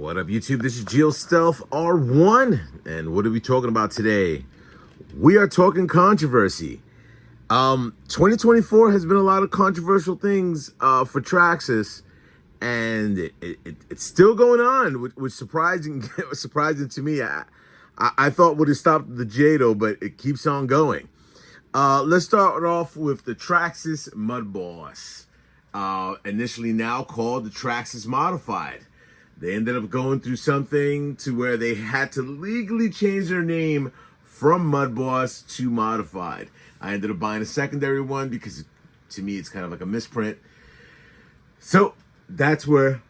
What up, YouTube? This is Geo Stealth R1, and what are we talking about today? We are talking controversy. 2024 has been a lot of controversial things for Traxxas, and it's still going on, which was surprising to me. I thought would have stopped the Jato, but it keeps on going. Let's start off with the Traxxas Mud Boss, initially now called the Traxxas Modified. They ended up going through something to where they had to legally change their name from Mud Boss to Modified. I ended up buying a secondary one because to me it's kind of like a misprint. So that's where,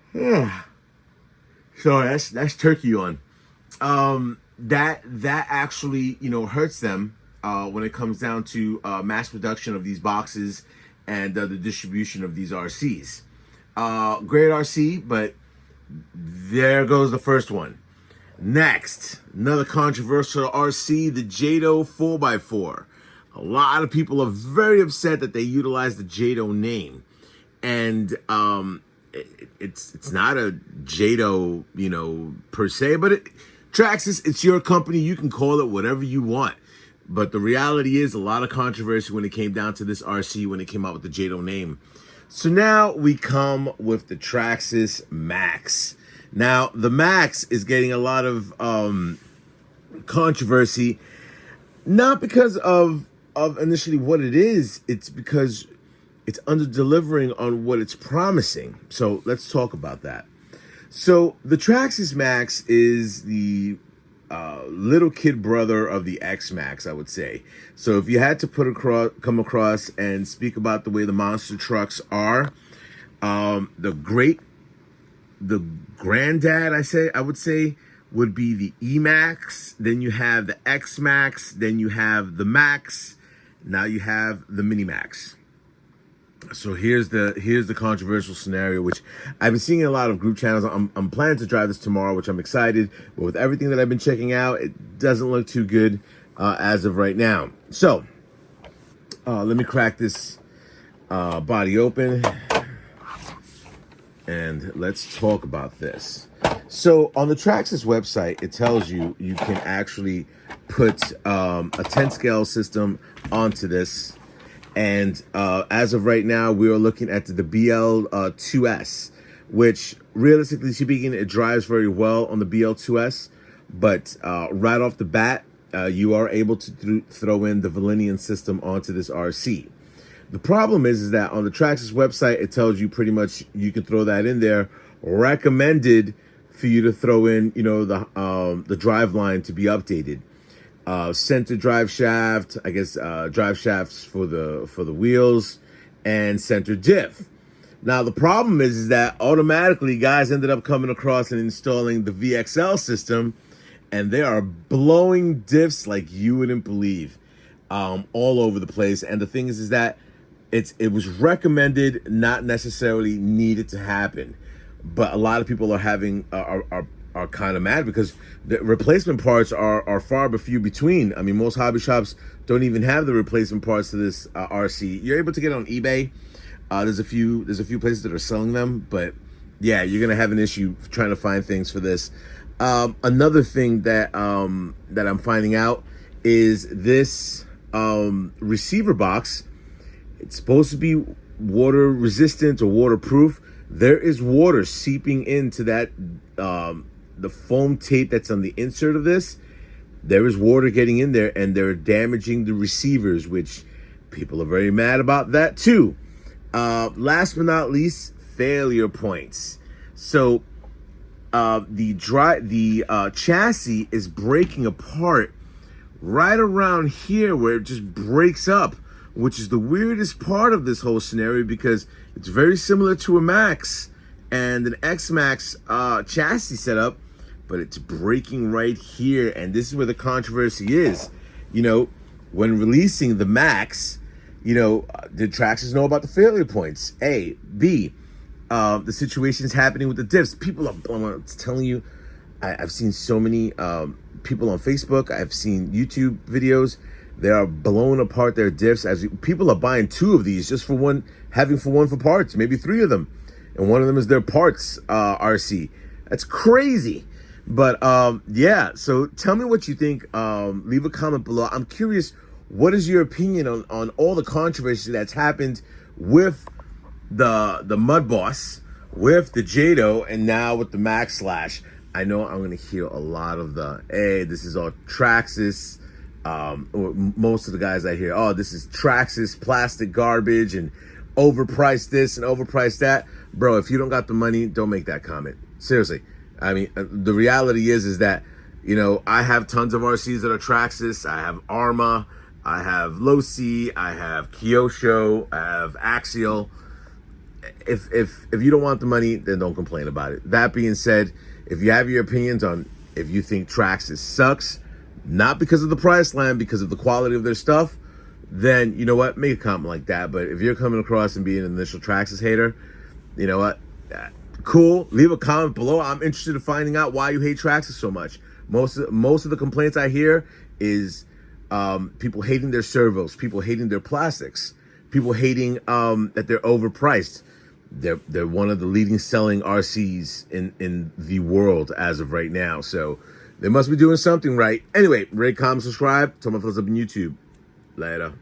sorry, that's turkey on. That actually, hurts them when it comes down to mass production of these boxes and the distribution of these RCs. Great RC, but there goes the first one. Next, another controversial RC, the Jato 4x4. A lot of people are very upset that they utilize the Jato name. And it's not a Jato, per se, but Traxxas, it's your company. You can call it whatever you want. But the reality is a lot of controversy when it came down to this RC when it came out with the Jato name. So now we come with the Traxxas Maxx. Now, the Maxx is getting a lot of controversy, not because of initially what it is, it's because it's under-delivering on what it's promising. So let's talk about that. So the Traxxas Maxx is the little kid brother of the X Maxx, I would say. So if you had to come across and speak about the way the monster trucks are, the granddad, I would say, would be the E Maxx. Then you have the X Maxx. Then you have the Maxx. Now you have the Mini Maxx. So here's the controversial scenario, which I've been seeing in a lot of group channels. I'm planning to drive this tomorrow, which I'm excited. But with everything that I've been checking out, it doesn't look too good as of right now. So let me crack this body open, and let's talk about this. So on the Traxxas website, it tells you can actually put a 10 scale system onto this. And as of right now, we are looking at the BL2S, which realistically speaking, it drives very well on the BL2S. But right off the bat, you are able to throw in the Valenian system onto this RC. The problem is that on the Traxxas website, it tells you pretty much you can throw that in there. Recommended for you to throw in, the drive line to be updated. Center drive shaft, I guess drive shafts for the wheels, and center diff. Now the problem is that automatically guys ended up coming across and installing the VXL system, and they are blowing diffs like you wouldn't believe, all over the place. And the thing is that it was recommended, not necessarily needed to happen, but a lot of people are having are kind of mad because the replacement parts are far few between. I mean, most hobby shops don't even have the replacement parts to this RC. You're able to get on eBay. There's a few places that are selling them, but yeah, you're gonna have an issue trying to find things for this. Another thing that I'm finding out is this receiver box. It's supposed to be water resistant or waterproof. There is water seeping into that the foam tape that's on the insert of this. There is water getting in there, and they're damaging the receivers, which people are very mad about that too. Last but not least, failure points. So the chassis is breaking apart right around here where it just breaks up, which is the weirdest part of this whole scenario because it's very similar to a Maxx and an X Maxx chassis setup, but it's breaking right here. And this is where the controversy is. When releasing the Maxx, did Traxxas know about the failure points? A. B. The situations happening with the diffs. People are, I'm telling you, I've seen so many people on Facebook. I've seen YouTube videos. They are blowing apart their diffs as people are buying 2 of these just for one, having one for parts, maybe 3 of them. And one of them is their parts RC. That's crazy. But yeah, so tell me what you think. Leave a comment below. I'm curious, what is your opinion on all the controversy that's happened with the Mud Boss, with the Jato, and now with the Maxx Slash? I know I'm gonna hear a lot of the, hey, this is all Traxxas. Or most of the guys I hear, oh, this is Traxxas plastic garbage and overpriced this and overpriced that. Bro, if you don't got the money, don't make that comment. Seriously. I mean, the reality is that, you know, I have tons of RCs that are Traxxas. I have Arma, I have Low C, I have Kyosho, I have Axial. If you don't want the money, then don't complain about it. That being said, if you have your opinions on if you think Traxxas sucks, not because of the price line, because of the quality of their stuff, then you know what, make a comment like that. But if you're coming across and being an initial Traxxas hater, you know what, cool, leave a comment below. I'm interested in finding out why you hate Traxxas so much. Most of the complaints I hear is people hating their servos, people hating their plastics, people hating that they're overpriced. They're one of the leading selling RCs in the world as of right now. So they must be doing something right. Anyway, rate, comment, subscribe. Tell my friends up on YouTube. Later.